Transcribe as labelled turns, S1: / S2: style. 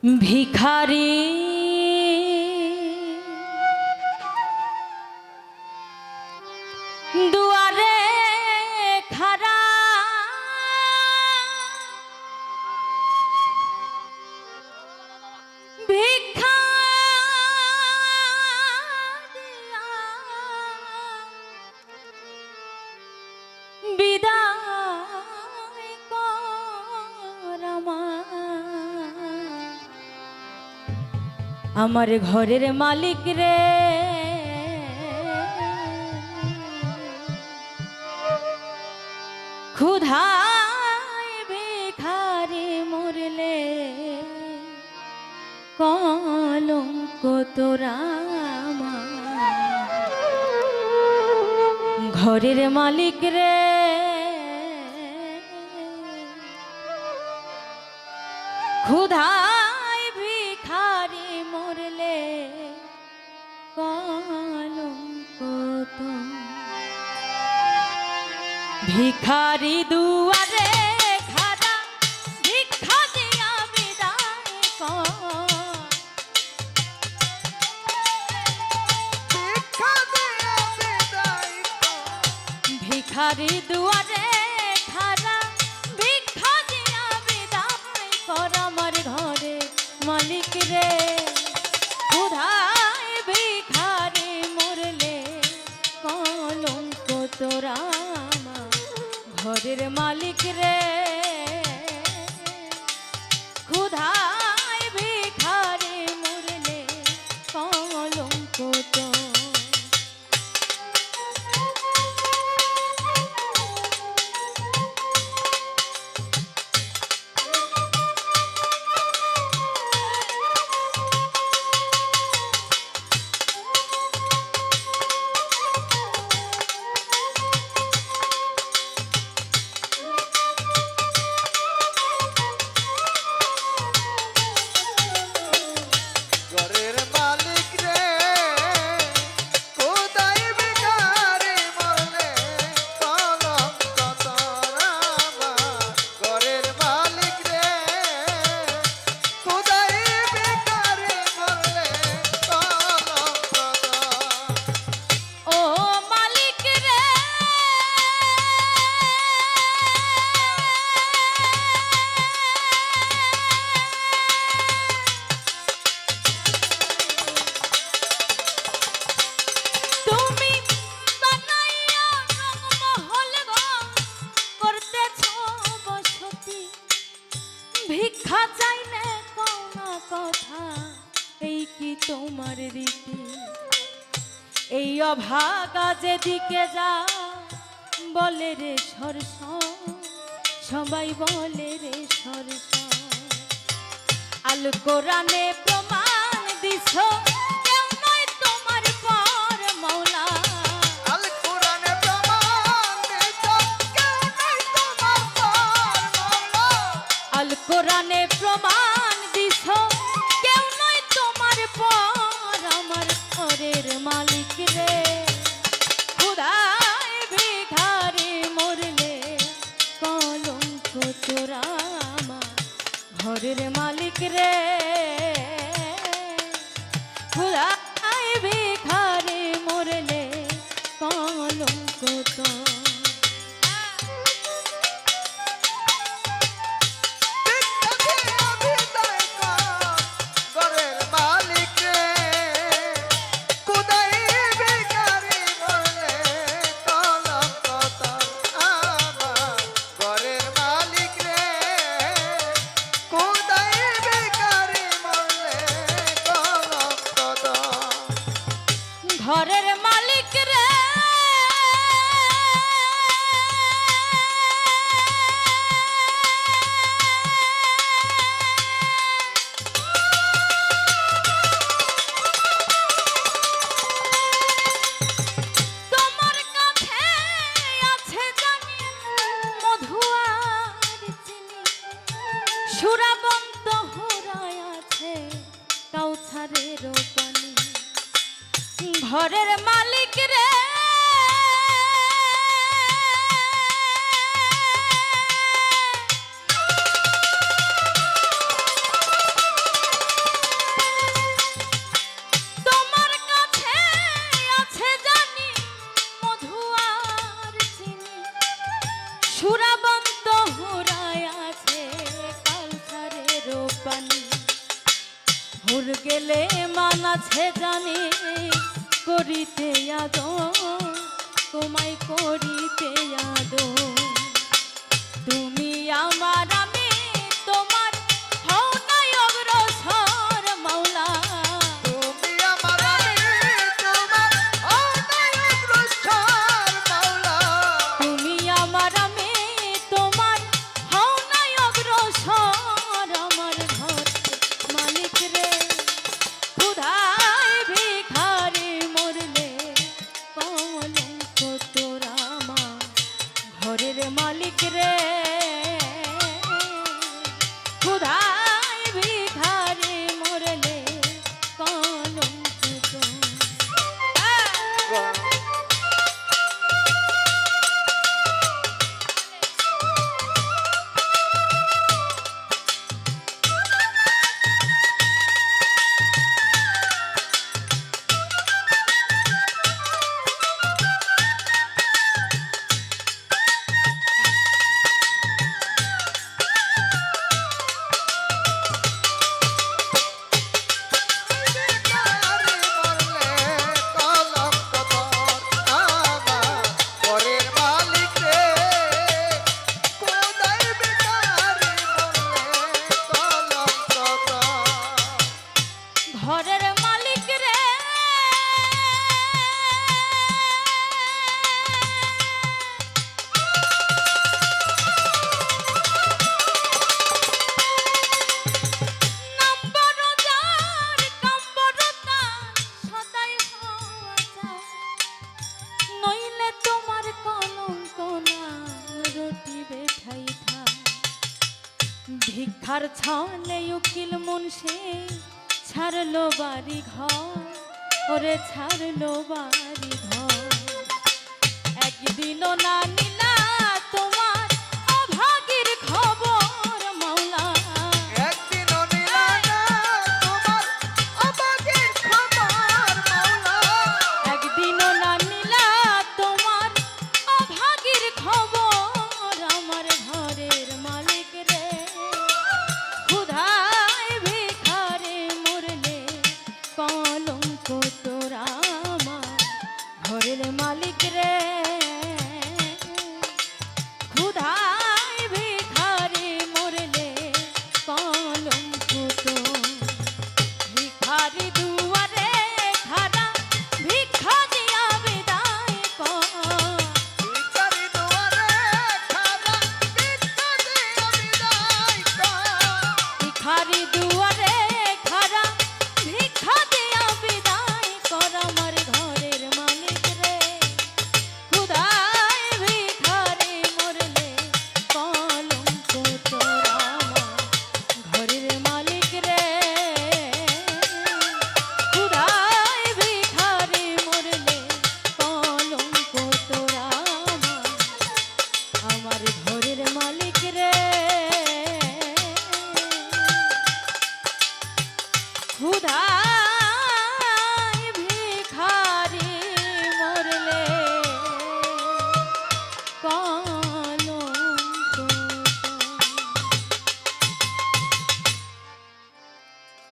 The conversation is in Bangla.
S1: ভিখারি দুয়ারে খাড়া ভিক্ষা দিয়া বিদায় কর আমার ঘরের মালিক রে, ক্ষুধায় ভিখারি মরলে কলঙ্ক তোরা ঘরের মালিক রে, ক্ষুধায় ভিখারি মরলে কলঙ্ক তো ভিখারি দুয়ারে খাড়া ভিক্ষা দিয়া বিদায় কর, ভিখারি দুয়ারে খাড়া ভিক্ষা দিয়া বিদায় কর আমার ঘরে মালিক রে, ক্ষুধায় ভিখারি মরলে কলঙ্ক তোরা ঘরের মালিক রে, ক্ষুধায় ভিখারি মরলে কলঙ্ক তো ভিক্ষা চাইলে কোনা কথা এই কি তোমার রীতি, এই অভাগা যেদিকে যা বলে রে সরস, সবাই বলে রে সরস, আল কোরআনে প্রমাণ দিছ কেউ নয় তোমার পর মওলা,
S2: আল কোরআনে প্রমাণ দিছ কেউ নয় তোমার পর মওলা,
S1: আল কোরআনে প্রমাণ দিছ কেউ নয় তোমার পর আমার ঘরের মালিক রে, ক্ষুধায় ভিখারি মরলে কলঙ্ক তোরা আমার ঘরের মালিক রে, ক্ষুধায় ভিখারি মরলে কলঙ্ক তো ঘরের মালিক রে, তোমার কাছে আছে জানি মধু আর চিনি, সুরাবন্ত হোরায় আছে কাউছারের পানি, ঘরের মালিক রে, গেলে মানাছে জানি করিতে আদো তোমায় করিতে আদো তুমি আমার আমি তোমার হও নাই অগ্রসর মাওলা
S2: তুমি আমার আমি তোমার অনায়ক রক্ষার মাওলা
S1: তুমি আমার আমি তোমার হও নাই অগ্রসর আমার ঘর মালিক রে ক্ষুধায় ভিখারি মরলে কলঙ্ক তোরা আমার ঘরের মালিক রে ক্ষুধায় ভিখারি মরলে কলঙ্ক তোর
S2: ভিখারি মরলে কলঙ্ক তোর আমার ঘরের মালিক রে খোদাই ভিখারি মরলে কলঙ্ক তোর
S1: ঘরের মালিক রে নম্বর যার কম্বরতা সদাই হওয়া যায় নইলে তোমার কলঙ্ক না রটিবে ঠাই ঠাই ভিক্ষার ছলে উকিল মুন্সে ছাড়লো বাড়ি ঘর ওরে ছাড়লো বাড়ি ঘর একদিনও না নিলা